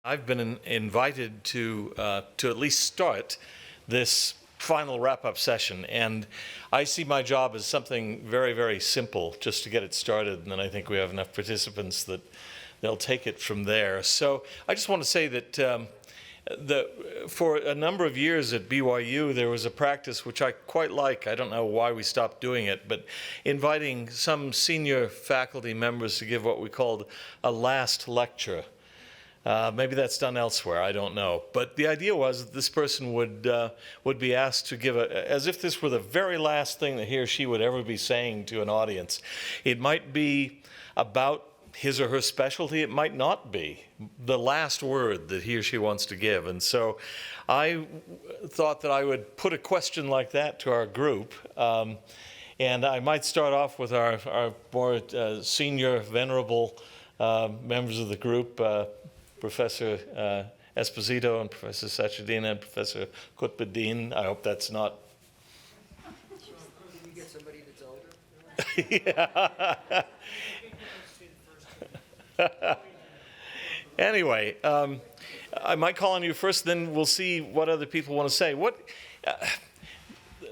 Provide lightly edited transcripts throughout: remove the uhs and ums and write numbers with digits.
I've been invited to at least start this final wrap-up session, and I see my job as something very, very simple, just to get it started, and then I think we have enough participants that they'll take it from there. So I just want to say that for a number of years at BYU, there was a practice which I quite like. I don't know why we stopped doing it, but inviting some senior faculty members to give what we called a last lecture. Maybe that's done elsewhere, I don't know. But the idea was that this person would be asked to give as if this were the very last thing that he or she would ever be saying to an audience. It might be about his or her specialty, it might not be the last word that he or she wants to give. And so I thought that I would put a question like that to our group. And I might start off with our more senior, venerable members of the group, Professor Esposito and Professor Sachedina and Professor Kutbuddin. I hope that's not... Can you get somebody that's older? Yeah. Anyway, I might call on you first, then we'll see what other people want to say.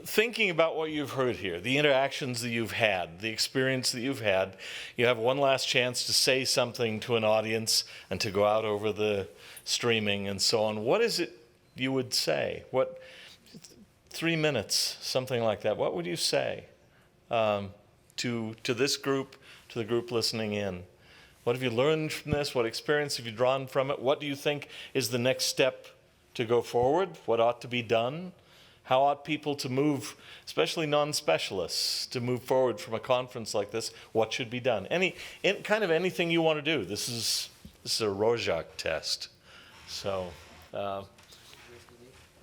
Thinking about what you've heard here, the interactions that you've had, the experience that you've had, you have one last chance to say something to an audience and to go out over the streaming and so on. What is it you would say? 3 minutes, something like that. What would you say to this group, to the group listening in? What have you learned from this? What experience have you drawn from it? What do you think is the next step to go forward? What ought to be done? How ought people to move, especially non-specialists, to move forward from a conference like this? What should be done? Kind of anything you want to do. This is a Rorschach test. So,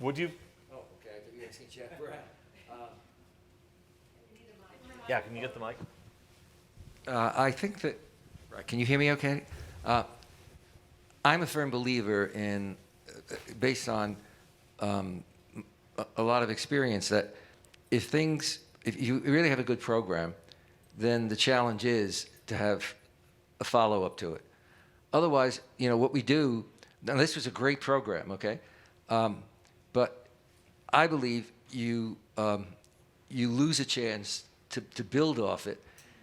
would you? Oh, okay. I think you Jack Brown. Yeah, can you get the mic? I think that. Right. Can you hear me? Okay. I'm a firm believer in, based on a lot of experience, that if you really have a good program, then the challenge is to have a follow-up to it. Otherwise, what we do, now this was a great program, okay? But I believe you lose a chance to build off it,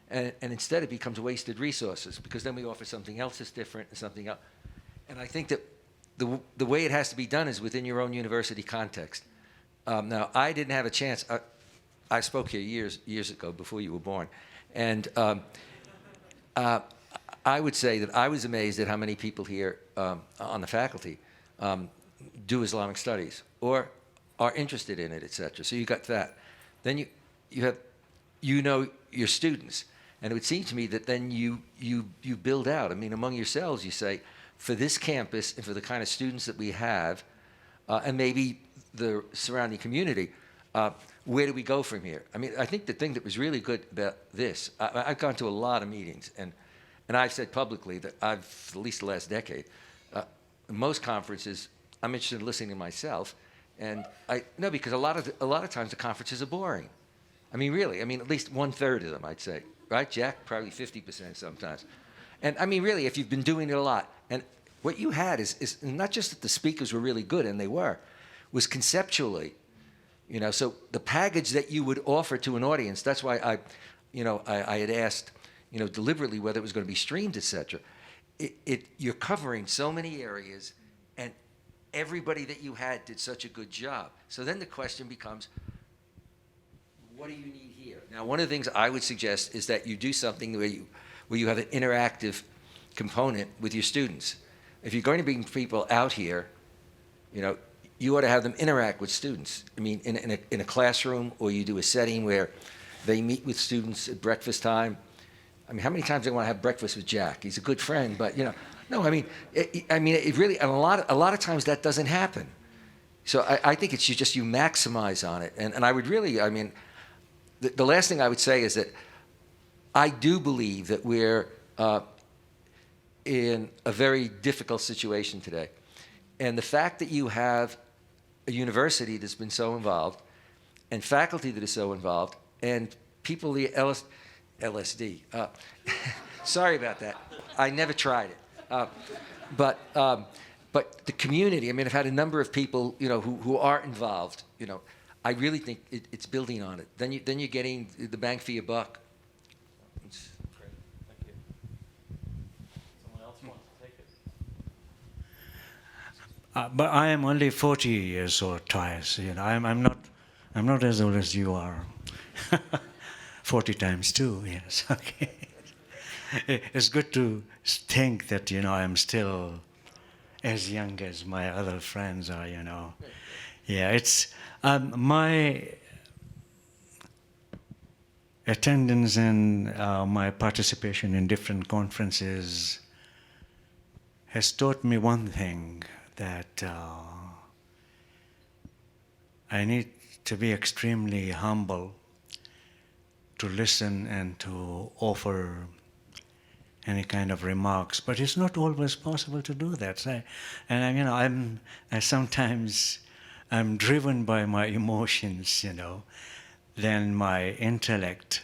and instead it becomes wasted resources, because then we offer something else that's different and something else. And I think that the way it has to be done is within your own university context. Now, I didn't have a chance. I spoke here years ago, before you were born. And I would say that I was amazed at how many people here on the faculty do Islamic studies or are interested in it, et cetera. So you got that. Then you have your students. And it would seem to me that then you build out. I mean, among yourselves, you say, for this campus and for the kind of students that we have, and maybe the surrounding community, where do we go from here? I mean, I think the thing that was really good about this, I've gone to a lot of meetings, and I've said publicly that at least the last decade, most conferences, I'm interested in listening to myself, and because a lot of times the conferences are boring. I mean, really, at least 1/3 of them, I'd say. Right, Jack? Probably 50% sometimes. And I mean, really, if you've been doing it a lot, and what you had is not just that the speakers were really good, and they were, was conceptually, so the package that you would offer to an audience, that's why I had asked, deliberately whether it was going to be streamed, et cetera. You're covering so many areas, and everybody that you had did such a good job. So then the question becomes, what do you need here? Now, one of the things I would suggest is that you do something where you have an interactive component with your students. If you're going to bring people out here, you ought to have them interact with students. I mean, in a classroom, or you do a setting where they meet with students at breakfast time. I mean, how many times do I want to have breakfast with Jack? He's a good friend, but no. I mean, it really, and a lot of times that doesn't happen. So I think it's just you maximize on it, and I would really, the last thing I would say is that I do believe that we're in a very difficult situation today. And the fact that you have a university that's been so involved, and faculty that is so involved, and people, the LSD. Sorry about that. I never tried it. But But the community, I mean, I've had a number of people, who are involved, I really think it's building on it. Then you're getting the bang for your buck. It's great. Thank you. Someone else wants to take it? But I am only 40 years old twice. I'm not as old as you are. 40 times 2, yes. Okay. It's good to think that I'm still as young as my other friends are. Yeah, it's my attendance and my participation in different conferences has taught me one thing, that I need to be extremely humble to listen and to offer any kind of remarks, but it's not always possible to do that. I'm driven by my emotions, than my intellect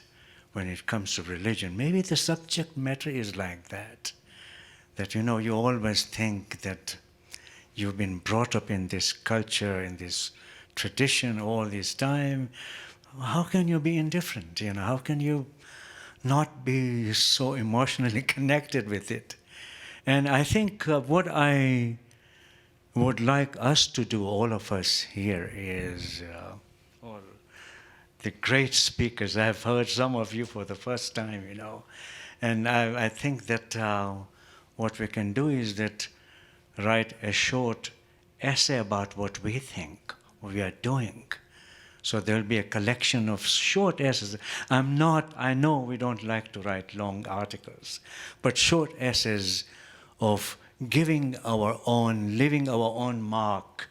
when it comes to religion. Maybe the subject matter is like that. That you always think that you've been brought up in this culture, in this tradition all this time. How can you be indifferent? How can you not be so emotionally connected with it? And I think what I would like us to do, all of us here, is all the great speakers. I've heard some of you for the first time, and I think that what we can do is that write a short essay about what we think we are doing. So there'll be a collection of short essays. I know we don't like to write long articles, but short essays of living our own mark.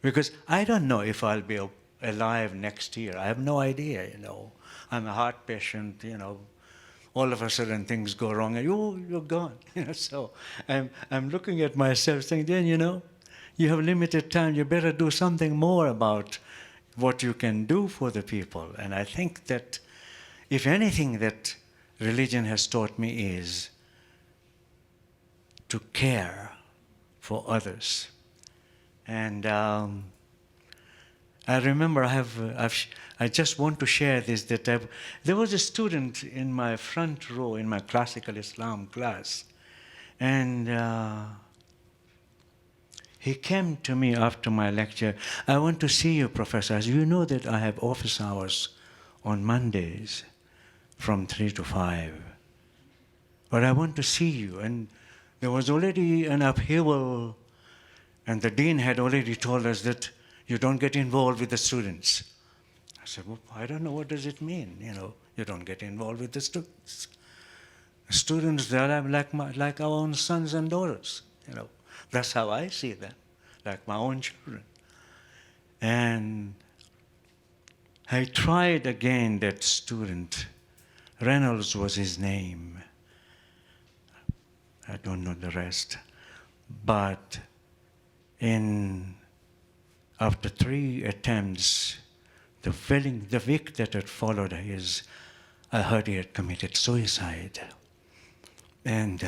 Because I don't know if I'll be alive next year. I have no idea, I'm a heart patient, all of a sudden things go wrong and you're gone. So I'm looking at myself saying, then, you have limited time, you better do something more about what you can do for the people. And I think that if anything that religion has taught me is to care for others. And I remember I just want to share this, that there was a student in my front row in my classical Islam class, and he came to me after my lecture. I want to see you, Professor. As you know that I have office hours on Mondays from 3 to 5. But I want to see you. And there was already an upheaval, and the dean had already told us that you don't get involved with the students. I said, well, I don't know, what does it mean? You don't get involved with the students. Students, they're like our own sons and daughters. That's how I see them, like my own children. And I tried again that student. Reynolds was his name. I don't know the rest. But after 3 attempts, the week that had followed I heard he had committed suicide. And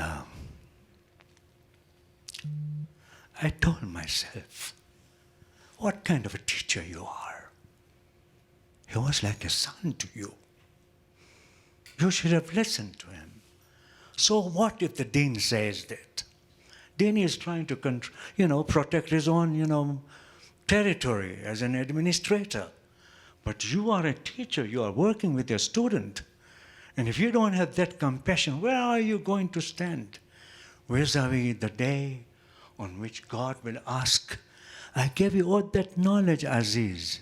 I told myself, what kind of a teacher you are? He was like a son to you. You should have listened to him. So what if the dean says that? Dean is trying to protect his own, territory as an administrator. But you are a teacher. You are working with your student. And if you don't have that compassion, where are you going to stand? Vis-a-vis the day on which God will ask, I gave you all that knowledge, Aziz.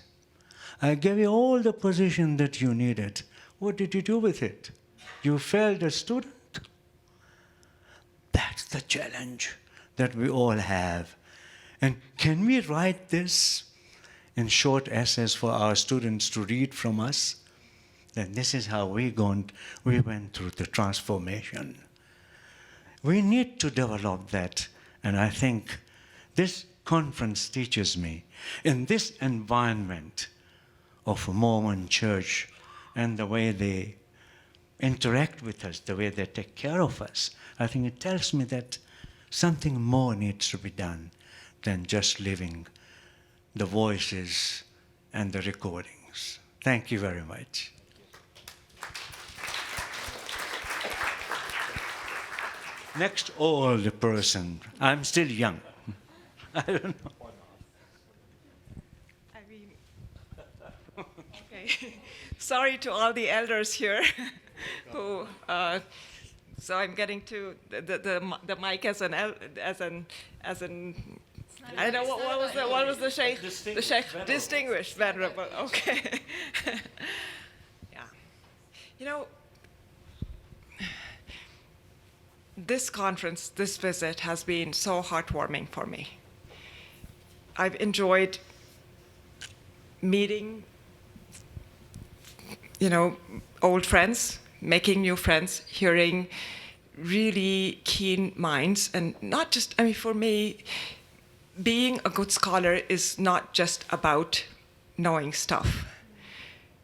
I gave you all the position that you needed. What did you do with it? You failed a student? That's the challenge that we all have. And can we write this in short essays for our students to read from us? Then this is how we went through the transformation. We need to develop that. And I think this conference teaches me, in this environment of a Mormon church and the way they interact with us, the way they take care of us, I think it tells me that something more needs to be done than just leaving the voices and the recordings. Thank you very much. Next old person. I'm still young. I don't know. I mean, okay. Sorry to all the elders here who, so I'm getting to the mic as an, I don't know, what was the sheikh? The sheikh, distinguished, venerable, okay. Yeah. You know, this conference, this visit has been so heartwarming for me. I've enjoyed meeting, old friends, making new friends, hearing really keen minds, and not just, for me, being a good scholar is not just about knowing stuff.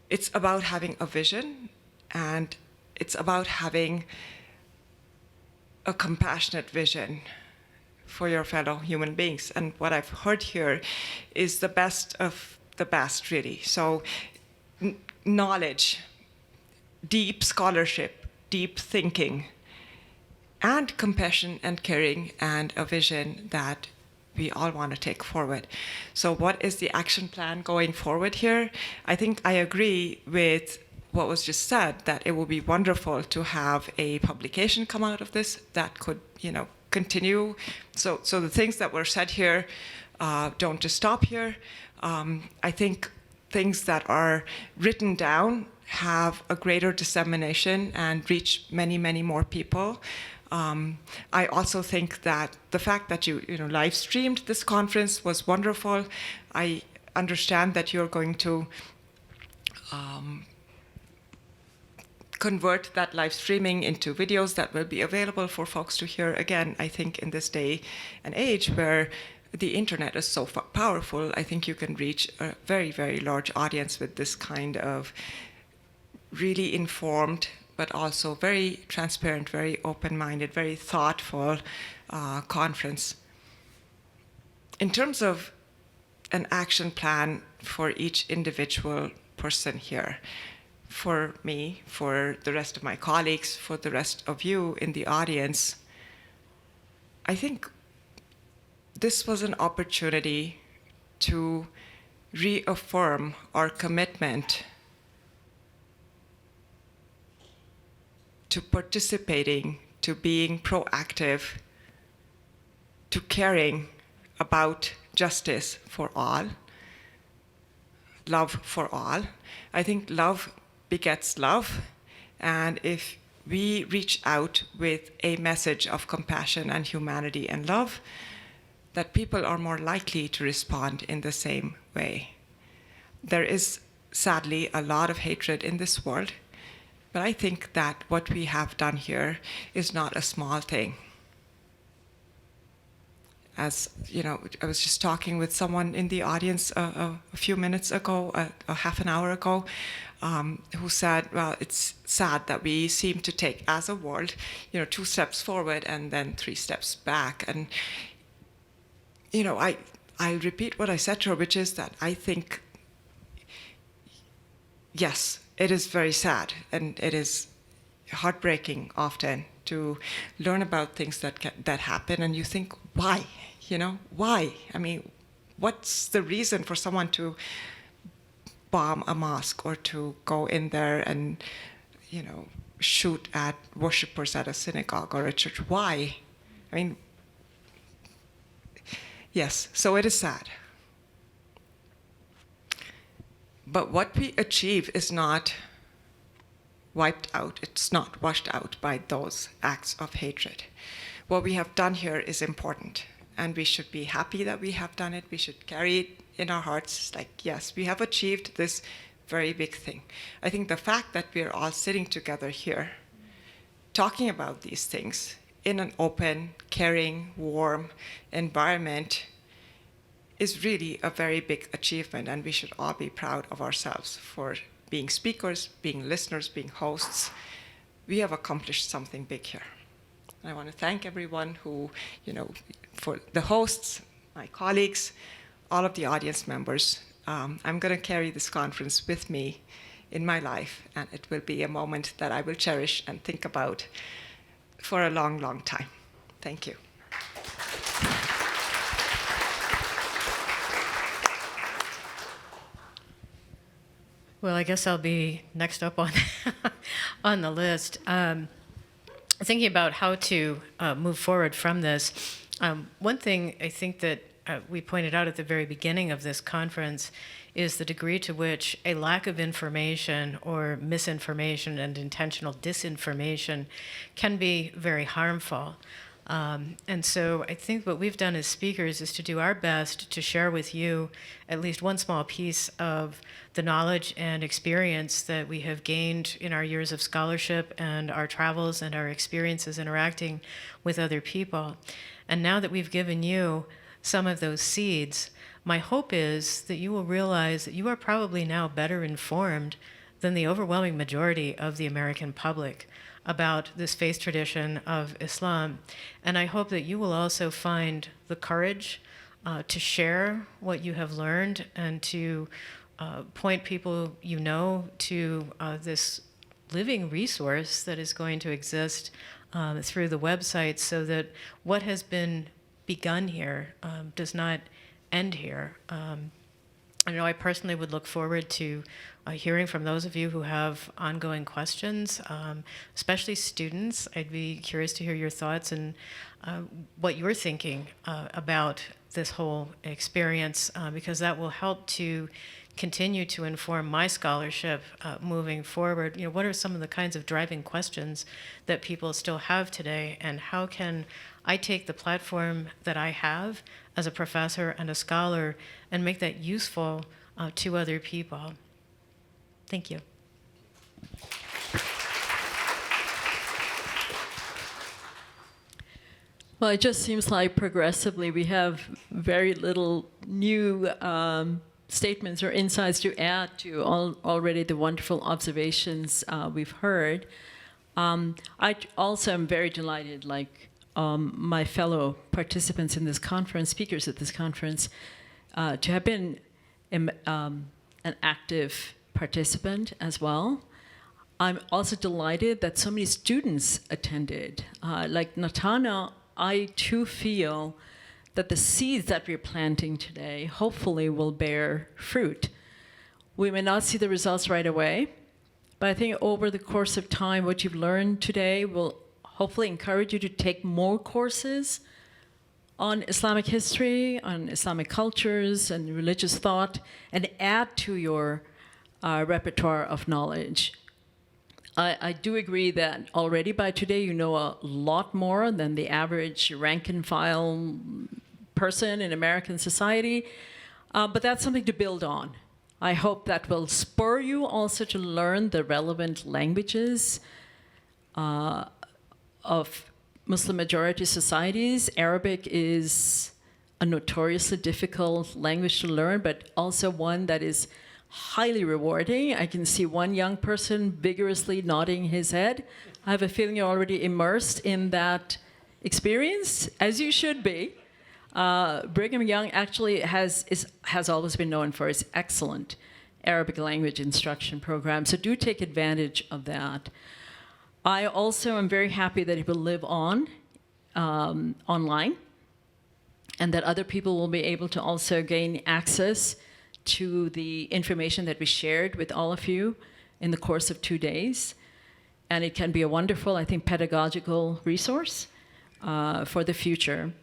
It's about having a vision, and it's about having a compassionate vision for your fellow human beings. And what I've heard here is the best of the best, really. So knowledge, deep scholarship, deep thinking, and compassion and caring, and a vision that we all want to take forward. So what is the action plan going forward here? I think I agree with what was just said, that it would be wonderful to have a publication come out of this that could, continue. So the things that were said here don't just stop here. I think things that are written down have a greater dissemination and reach many, many more people. I also think that the fact that you live streamed this conference was wonderful. I understand that you're going to convert that live streaming into videos that will be available for folks to hear. Again, I think in this day and age where the internet is so powerful, I think you can reach a very, very large audience with this kind of really informed, but also very transparent, very open-minded, very thoughtful conference. In terms of an action plan for each individual person here, for me, for the rest of my colleagues, for the rest of you in the audience, I think this was an opportunity to reaffirm our commitment to participating, to being proactive, to caring about justice for all, love for all. I think love begets love, and if we reach out with a message of compassion and humanity and love, that people are more likely to respond in the same way. There is sadly a lot of hatred in this world, but I think that what we have done here is not a small thing. As I was just talking with someone in the audience a few minutes ago, a half an hour ago, who said, well, it's sad that we seem to take, as a world, 2 steps forward and then 3 steps back. And, I repeat what I said to her, which is that I think, yes, it is very sad, and it is heartbreaking often to learn about things that happen, and you think, why? Why? What's the reason for someone to bomb a mosque or to go in there and, shoot at worshippers at a synagogue or a church? Why? Yes, so it is sad. But what we achieve is not wiped out. It's not washed out by those acts of hatred. What we have done here is important, and we should be happy that we have done it. We should carry it in our hearts, like, yes, we have achieved this very big thing. I think the fact that we're all sitting together here, talking about these things in an open, caring, warm environment is really a very big achievement, and we should all be proud of ourselves for being speakers, being listeners, being hosts. We have accomplished something big here. And I want to thank everyone who, for the hosts, my colleagues, all of the audience members. I'm going to carry this conference with me in my life, and it will be a moment that I will cherish and think about for a long, long time. Thank you. Well, I guess I'll be next up on on the list. Thinking about how to move forward from this, one thing I think that we pointed out at the very beginning of this conference is the degree to which a lack of information or misinformation and intentional disinformation can be very harmful. And so I think what we've done as speakers is to do our best to share with you at least one small piece of the knowledge and experience that we have gained in our years of scholarship and our travels and our experiences interacting with other people. And now that we've given you some of those seeds, my hope is that you will realize that you are probably now better informed than the overwhelming majority of the American public about this faith tradition of Islam. And I hope that you will also find the courage to share what you have learned and to point people you know to this living resource that is going to exist through the website, so that what has been begun here does not end here. I know I personally would look forward to hearing from those of you who have ongoing questions, especially students. I'd be curious to hear your thoughts and what you're thinking about this whole experience, because that will help to continue to inform my scholarship moving forward. What are some of the kinds of driving questions that people still have today, and how can I take the platform that I have as a professor and a scholar and make that useful to other people? Thank you. Well, it just seems like progressively we have very little new statements or insights to add to already the wonderful observations we've heard. I also am very delighted, like my fellow participants in this conference, speakers at this conference, to have been an active participant as well. I'm also delighted that so many students attended. Like Natana, I too feel that the seeds that we're planting today hopefully will bear fruit. We may not see the results right away, but I think over the course of time, what you've learned today will hopefully encourage you to take more courses on Islamic history, on Islamic cultures and religious thought, and add to your repertoire of knowledge. I do agree that already by today you know a lot more than the average rank and file person in American society, but that's something to build on. I hope that will spur you also to learn the relevant languages of Muslim majority societies. Arabic is a notoriously difficult language to learn, but also one that is highly rewarding. I can see one young person vigorously nodding his head. I have a feeling you're already immersed in that experience, as you should be. Brigham Young actually has always been known for its excellent Arabic language instruction program, so do take advantage of that. I also am very happy that it will live on online, and that other people will be able to also gain access to the information that we shared with all of you in the course of 2 days. And it can be a wonderful, I think, pedagogical resource for the future.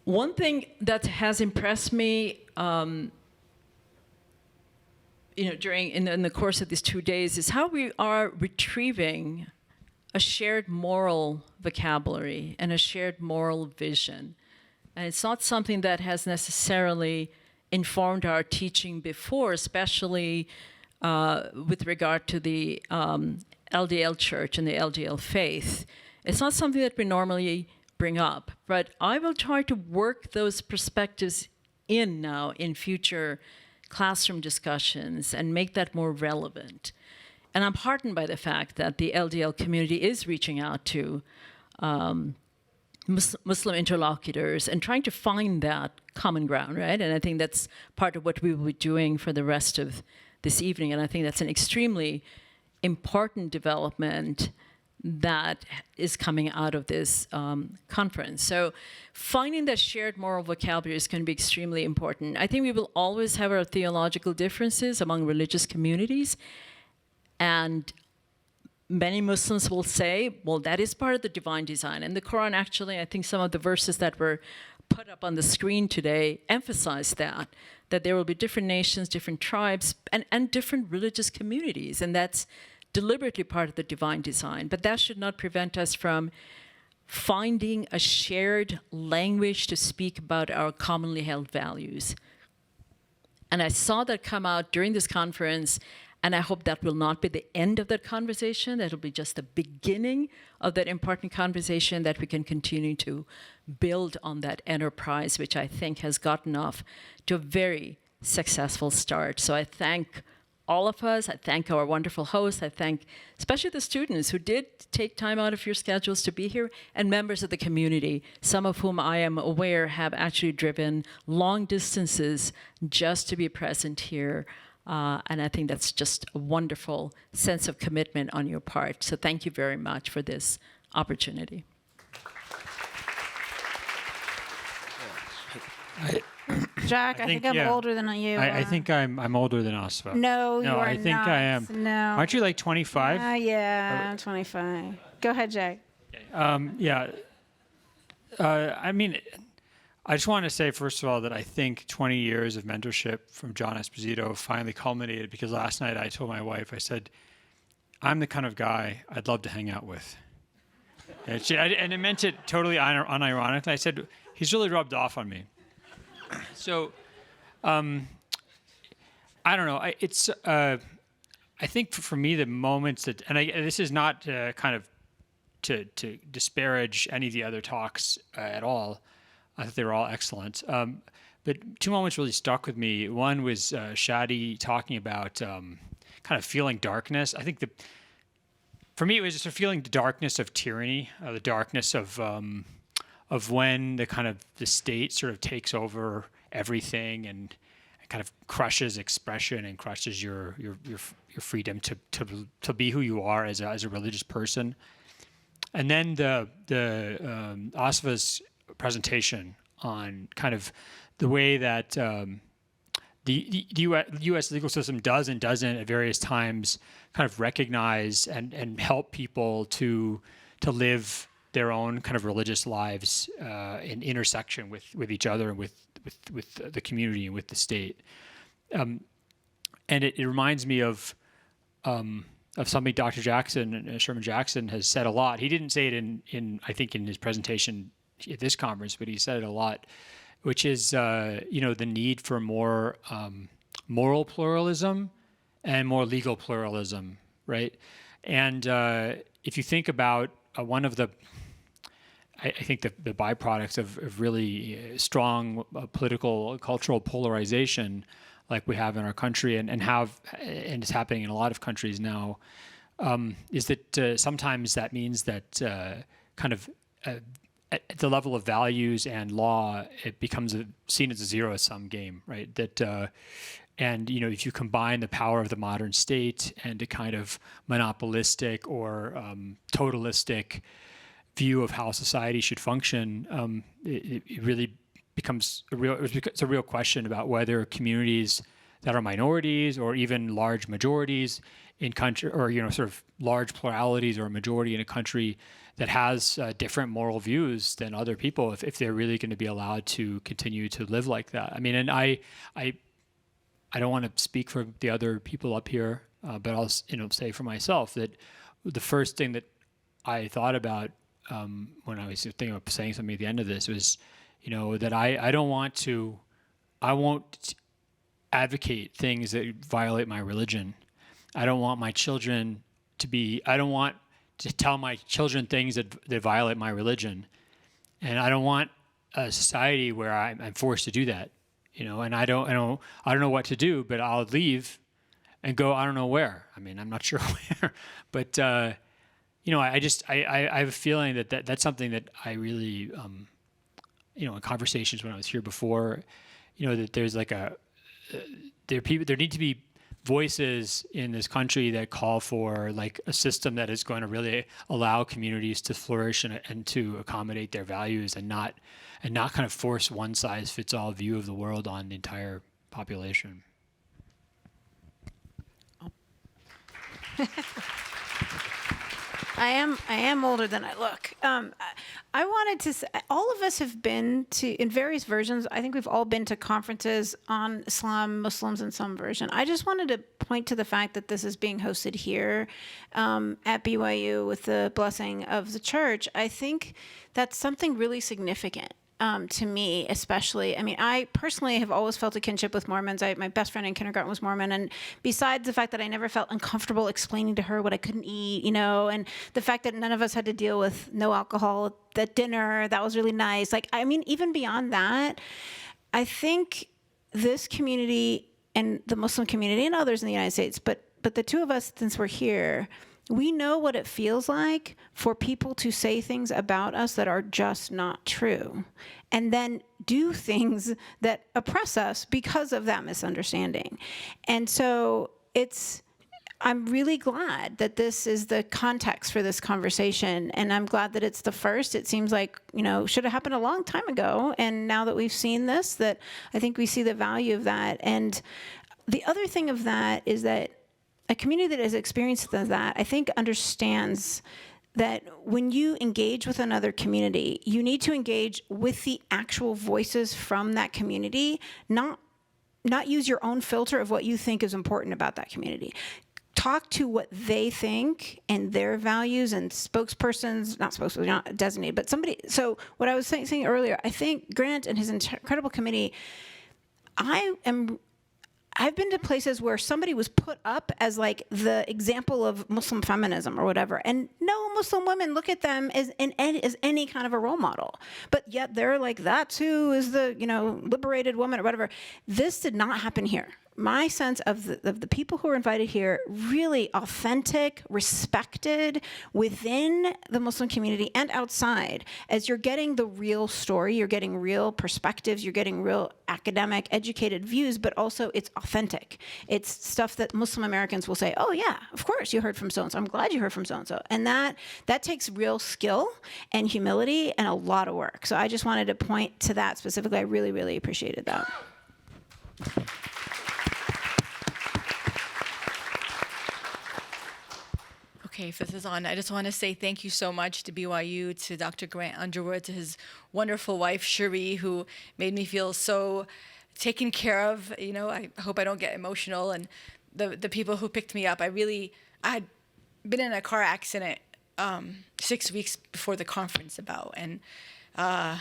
One thing that has impressed me in the course of these 2 days is how we are retrieving a shared moral vocabulary and a shared moral vision. And it's not something that has necessarily informed our teaching before, especially with regard to the LDL Church and the LDL faith. It's not something that we normally bring up, but I will try to work those perspectives in now in future classroom discussions and make that more relevant. And I'm heartened by the fact that the LDL community is reaching out to Muslim interlocutors and trying to find that common ground, right? And I think that's part of what we will be doing for the rest of this evening. And I think that's an extremely important development that is coming out of this conference. So finding that shared moral vocabulary is going to be extremely important. I think we will always have our theological differences among religious communities. And many Muslims will say, well, that is part of the divine design. And the Quran actually, I think some of the verses that were put up on the screen today emphasize that there will be different nations, different tribes, and different religious communities. And that's deliberately part of the divine design. But that should not prevent us from finding a shared language to speak about our commonly held values. And I saw that come out during this conference. And I hope that will not be the end of that conversation. That will be just the beginning of that important conversation, that we can continue to build on that enterprise, which I think has gotten off to a very successful start. So I thank all of us. I thank our wonderful hosts. I thank especially the students who did take time out of your schedules to be here, and members of the community, some of whom I am aware have actually driven long distances just to be present here. And I think that's just a wonderful sense of commitment on your part. So thank you very much for this opportunity. Jack, I think I'm older than you. I think I'm older than Asfa. No, you are I think not. I am. No. Aren't you like 25? Yeah, I'm 25. Go ahead, Jack. I mean, I just want to say, first of all, that I think 20 years of mentorship from John Esposito finally culminated, because last night I told my wife, I said, I'm the kind of guy I'd love to hang out with. And I meant it totally unironically. I said, he's really rubbed off on me. So, I don't know. I think for me, the moments that, and this is not kind of to disparage any of the other talks at all. I thought they were all excellent. But two moments really stuck with me. One was Shadi talking about kind of feeling darkness. I think for me, it was just a feeling the darkness of tyranny, the darkness of when the state sort of takes over everything and kind of crushes expression and crushes your freedom to be who you are as a religious person. And then the Asfa's presentation on kind of the way that the U.S. legal system does and doesn't at various times kind of recognize and help people to live their own kind of religious lives in intersection with each other and with the community and with the state. And it reminds me of something Dr. Jackson, Sherman Jackson, has said a lot. He didn't say it in I think in his presentation at this conference, but he said it a lot, which is the need for more moral pluralism and more legal pluralism, right? And if you think about one of the, I think the byproducts of really strong political, cultural polarization like we have in our country and it's happening in a lot of countries now, is that sometimes that means that kind of at the level of values and law, it becomes seen as a zero-sum game, right? That and if you combine the power of the modern state and a kind of monopolistic or totalistic view of how society should function, it really becomes it's a real question about whether communities that are minorities or even large majorities in country, or sort of large pluralities or a majority in a country that has different moral views than other people, if they're really going to be allowed to continue to live like that. I mean, and I don't want to speak for the other people up here, but I'll say for myself that the first thing that I thought about when I was thinking of saying something at the end of this was, that I won't advocate things that violate my religion. I don't want my children I don't want to tell my children things that violate my religion. And I don't want a society where I'm forced to do that, and I don't know what to do, but I'll leave and go, I don't know where. I mean, I'm not sure where, but I have a feeling that's something that I really, in conversations when I was here before, that there's like there need to be voices in this country that call for like a system that is going to really allow communities to flourish and to accommodate their values and not kind of force one size fits all view of the world on the entire population. I am older than I look. I wanted to say, all of us have been to, in various versions, I think we've all been to conferences on Islam, Muslims in some version. I just wanted to point to the fact that this is being hosted here at BYU with the blessing of the church. I think that's something really significant. To me, especially. I mean, I personally have always felt a kinship with Mormons. My best friend in kindergarten was Mormon, and besides the fact that I never felt uncomfortable explaining to her what I couldn't eat, and the fact that none of us had to deal with no alcohol at dinner, that was really nice. Like, I mean, even beyond that, I think this community and the Muslim community and others in the United States, but the two of us, since we're here, we know what it feels like for people to say things about us that are just not true, and then do things that oppress us because of that misunderstanding. And so I'm really glad that this is the context for this conversation, and I'm glad that it's the first. It seems like, should have happened a long time ago, and now that we've seen this, that I think we see the value of that. And the other thing of that is that a community that has experienced that, I think, understands that when you engage with another community, you need to engage with the actual voices from that community, not use your own filter of what you think is important about that community. Talk to what they think and their values and not designated, but somebody. So what I was saying earlier, I think Grant and his incredible committee, I've been to places where somebody was put up as like the example of Muslim feminism or whatever, and no Muslim women look at them as any kind of a role model, but yet they're like, that's who is the liberated woman or whatever. This did not happen here. My sense of the people who were invited here, really authentic, respected within the Muslim community and outside, as you're getting the real story, you're getting real perspectives, you're getting real academic, educated views, but also it's authentic. It's stuff that Muslim Americans will say, oh yeah, of course you heard from so-and-so. I'm glad you heard from so-and-so. And that takes real skill and humility and a lot of work. So I just wanted to point to that specifically. I really, really appreciated that. Okay, if this is on, I just want to say thank you so much to BYU, to Dr. Grant Underwood, to his wonderful wife, Cherie, who made me feel so taken care of. I hope I don't get emotional. And the people who picked me up, I had been in a car accident 6 weeks before the conference and thought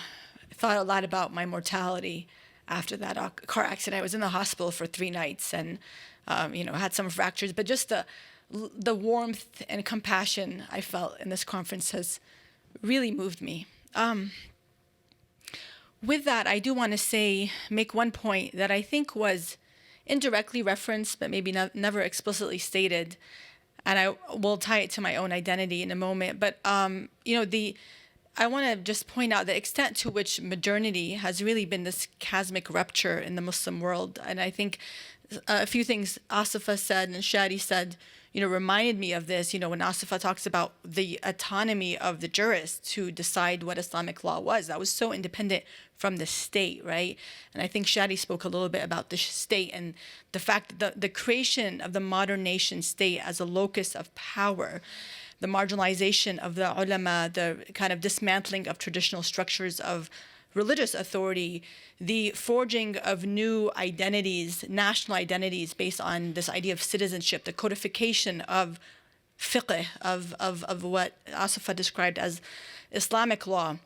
a lot about my mortality after that car accident. I was in the hospital for 3 nights and, had some fractures, but just the warmth and compassion I felt in this conference has really moved me. With that, I do want to make one point that I think was indirectly referenced, but maybe never explicitly stated, and I will tie it to my own identity in a moment. But I want to just point out the extent to which modernity has really been this chasmic rupture in the Muslim world, and I think a few things Asifa said and Shadi said, reminded me of this. When Asifa talks about the autonomy of the jurists to decide what Islamic law was, that was so independent from the state, right? And I think Shadi spoke a little bit about the state and the fact that the creation of the modern nation state as a locus of power, the marginalization of the ulama, the kind of dismantling of traditional structures of religious authority, the forging of new identities, national identities based on this idea of citizenship, the codification of fiqh, of what Asifa described as Islamic law,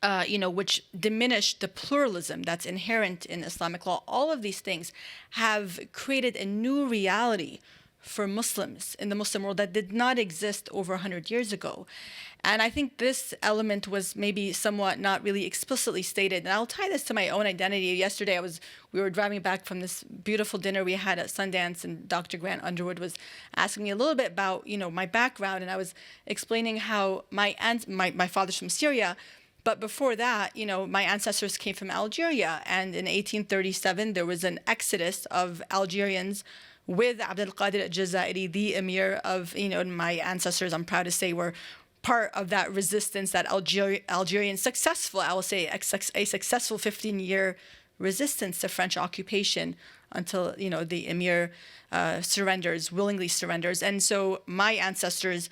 which diminished the pluralism that's inherent in Islamic law. All of these things have created a new reality for Muslims in the Muslim world that did not exist over 100 years ago. And I think this element was maybe somewhat not really explicitly stated. And I'll tie this to my own identity. Yesterday, we were driving back from this beautiful dinner we had at Sundance, and Dr. Grant Underwood was asking me a little bit about, my background, and I was explaining how my father's from Syria. But before that, my ancestors came from Algeria. And in 1837, there was an exodus of Algerians with Abdel Qadir al-Jazairi, the emir of, my ancestors, I'm proud to say, were part of that resistance, that Algerian successful, I will say, a successful 15-year resistance to French occupation until, the emir willingly surrenders. And so my ancestors,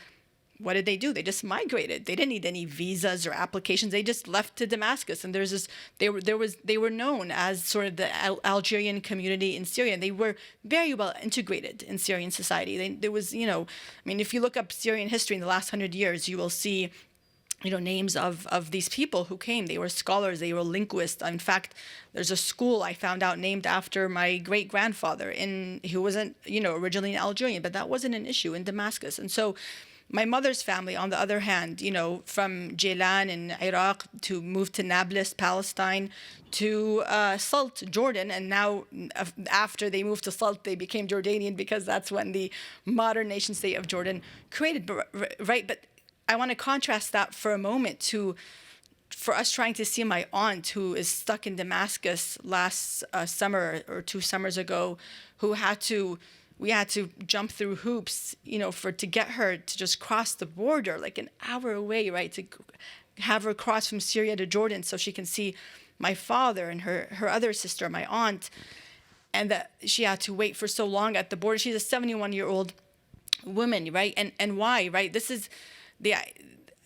what did they do? They just migrated. They didn't need any visas or applications. They just left to Damascus. And they were known as sort of the Algerian community in Syria. And they were very well integrated in Syrian society. If you look up Syrian history in the last 100 years, you will see names of these people who came. They were scholars, they were linguists. In fact, there's a school I found out named after my great-grandfather who wasn't, originally an Algerian, but that wasn't an issue in Damascus. And so my mother's family, on the other hand, from Jailan in Iraq to move to Nablus, Palestine, to Salt, Jordan, and now after they moved to Salt, they became Jordanian because that's when the modern nation state of Jordan created, right? But I want to contrast that for a moment for us trying to see my aunt who is stuck in Damascus last summer or 2 summers ago, we had to jump through hoops, to get her to just cross the border, like an hour away, right? To have her cross from Syria to Jordan so she can see my father and her other sister, my aunt, and that she had to wait for so long at the border. She's a 71-year-old woman, right? And why, right?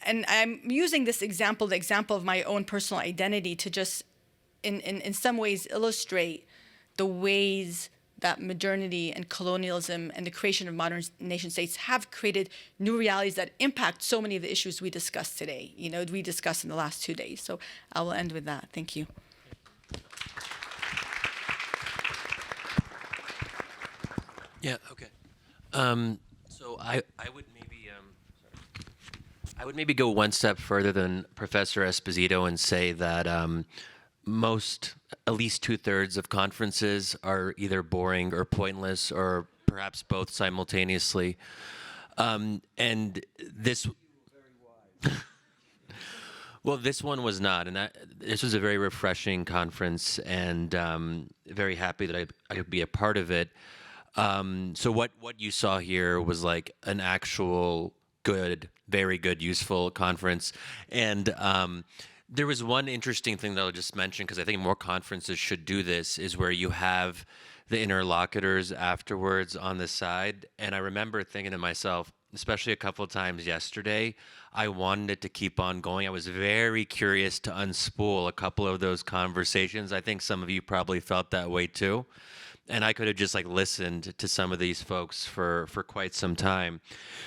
And I'm using this example, the example of my own personal identity, to just, in some ways, illustrate the ways that modernity and colonialism and the creation of modern nation states have created new realities that impact so many of the issues we discussed today, we discussed in the last 2 days. So I will end with that. Thank you. Yeah, okay. So I would maybe go one step further than Professor Esposito and say that at least 2/3 of conferences are either boring or pointless, or perhaps both simultaneously. And this, well, this one was not, and this was a very refreshing conference, and very happy that I could be a part of it. So what you saw here was like an actual good, very good, useful conference, and there was one interesting thing that I'll just mention, because I think more conferences should do this, is where you have the interlocutors afterwards on the side. And I remember thinking to myself, especially a couple of times yesterday, I wanted it to keep on going. I was very curious to unspool a couple of those conversations. I think some of you probably felt that way too. And I could have just listened to some of these folks for quite some time.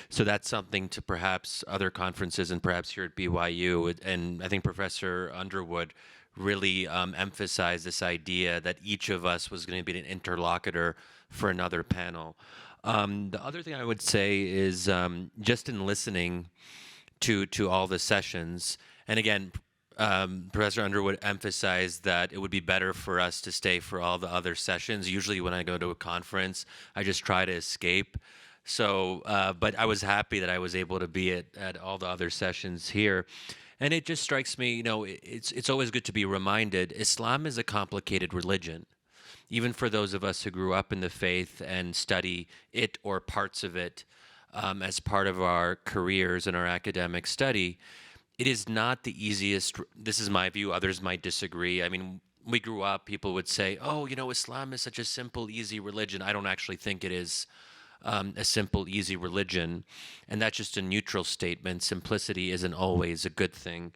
So that's something to perhaps other conferences and perhaps here at BYU. And I think Professor Underwood really emphasized this idea that each of us was going to be an interlocutor for another panel. The other thing I would say is just in listening to all the sessions, and again, Professor Underwood emphasized that it would be better for us to stay for all the other sessions. Usually when I go to a conference, I just try to escape. So, but I was happy that I was able to be at all the other sessions here. And it just strikes me, it's always good to be reminded, Islam is a complicated religion. Even for those of us who grew up in the faith and study it or parts of it as part of our careers and our academic study, it is not the easiest. This is my view. Others might disagree. I mean, we grew up, people would say, oh, Islam is such a simple, easy religion. I don't actually think it is a simple, easy religion. And that's just a neutral statement. Simplicity isn't always a good thing.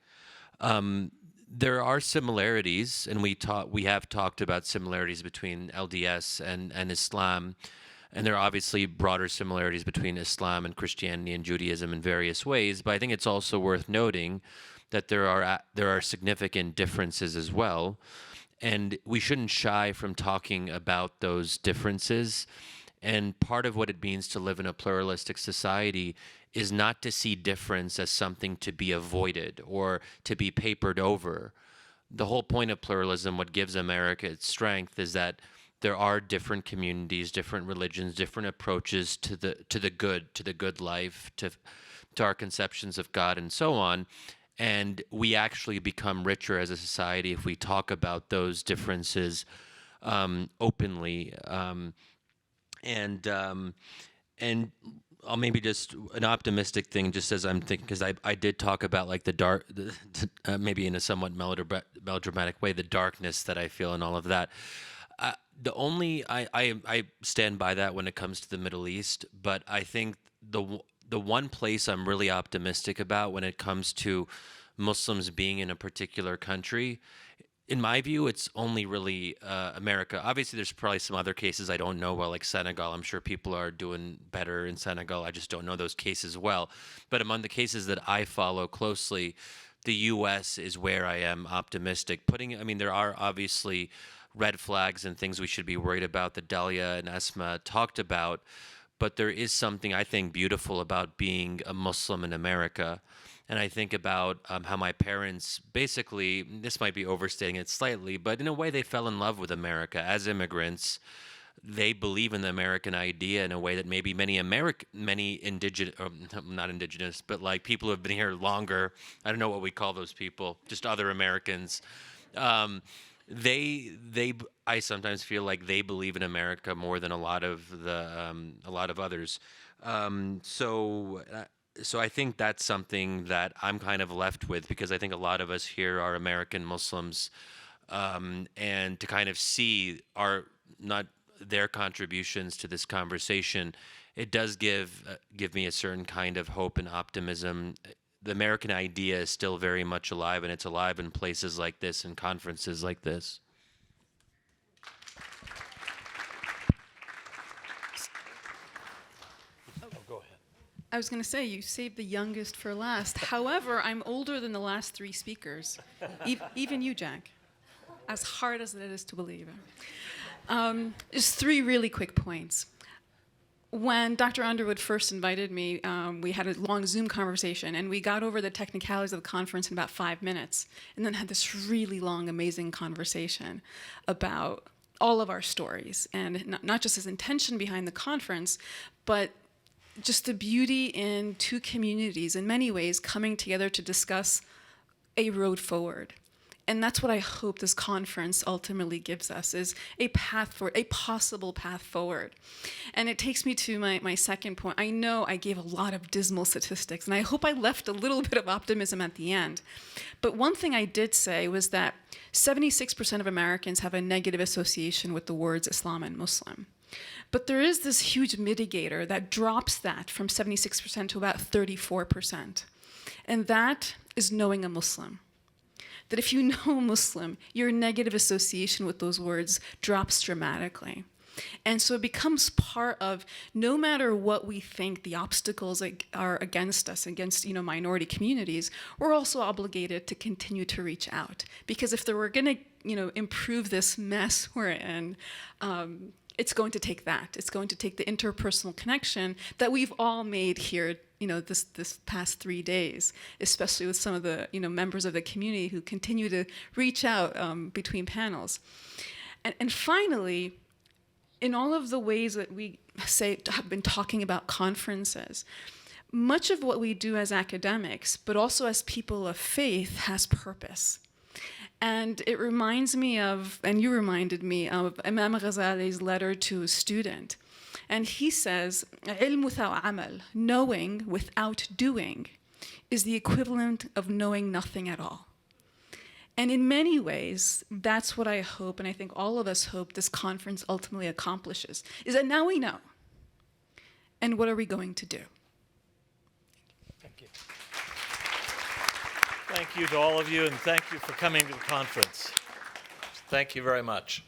There are similarities, and we have talked about similarities between LDS and Islam. And there are obviously broader similarities between Islam and Christianity and Judaism in various ways, but I think it's also worth noting that there are significant differences as well, and we shouldn't shy from talking about those differences. And part of what it means to live in a pluralistic society is not to see difference as something to be avoided or to be papered over. The whole point of pluralism, what gives America its strength, is that there are different communities, different religions, different approaches to the good life, to our conceptions of God, and so on. And we actually become richer as a society if we talk about those differences openly. And I'll maybe just an optimistic thing, just as I'm thinking, because I did talk about like the dark, maybe in a somewhat melodramatic way, the darkness that I feel and all of that. I stand by that when it comes to the Middle East, but I think the one place I'm really optimistic about when it comes to Muslims being in a particular country, in my view, it's only really America. Obviously, there's probably some other cases I don't know well, like Senegal. I'm sure people are doing better in Senegal. I just don't know those cases well. But among the cases that I follow closely, the U.S. is where I am optimistic. There are obviously red flags and things we should be worried about that Delia and Esma talked about, but there is something I think beautiful about being a Muslim in America. And I think about how my parents basically, this might be overstating it slightly, but in a way they fell in love with America as immigrants. They believe in the American idea in a way that maybe many indigenous, or not indigenous, but like people who have been here longer, I don't know what we call those people, just other Americans. I sometimes feel like they believe in America more than a lot of others. So I think that's something that I'm kind of left with, because I think a lot of us here are American Muslims, and to kind of see their contributions to this conversation, it does give me a certain kind of hope and optimism. The American idea is still very much alive, and it's alive in places like this and conferences like this. I was going to say, you saved the youngest for last. However, I'm older than the last three speakers. Even you, Jack. As hard as it is to believe. Just three really quick points. When Dr. Underwood first invited me, we had a long Zoom conversation, and we got over the technicalities of the conference in about 5 minutes, and then had this really long, amazing conversation about all of our stories, and not just his intention behind the conference, but just the beauty in two communities, in many ways, coming together to discuss a road forward. And that's what I hope this conference ultimately gives us, is a path forward, a possible path forward. And it takes me to my second point. I know I gave a lot of dismal statistics, and I hope I left a little bit of optimism at the end. But one thing I did say was that 76% of Americans have a negative association with the words Islam and Muslim. But there is this huge mitigator that drops that from 76% to about 34%. And that is knowing a Muslim. That if you know a Muslim, your negative association with those words drops dramatically. And so it becomes part of, no matter what we think the obstacles are against us, against minority communities, we're also obligated to continue to reach out. Because if we're going to improve this mess we're in, it's going to take that. It's going to take the interpersonal connection that we've all made here, this past 3 days, especially with some of the, members of the community who continue to reach out between panels. And finally, in all of the ways that we have been talking about conferences, much of what we do as academics, but also as people of faith, has purpose. And it reminds me of, and you reminded me of, Imam Ghazali's letter to a student. And he says, "Ilm without amal, knowing without doing, is the equivalent of knowing nothing at all." And in many ways, that's what I hope, and I think all of us hope this conference ultimately accomplishes, is that now we know. And what are we going to do? Thank you. Thank you to all of you, and thank you for coming to the conference. Thank you very much.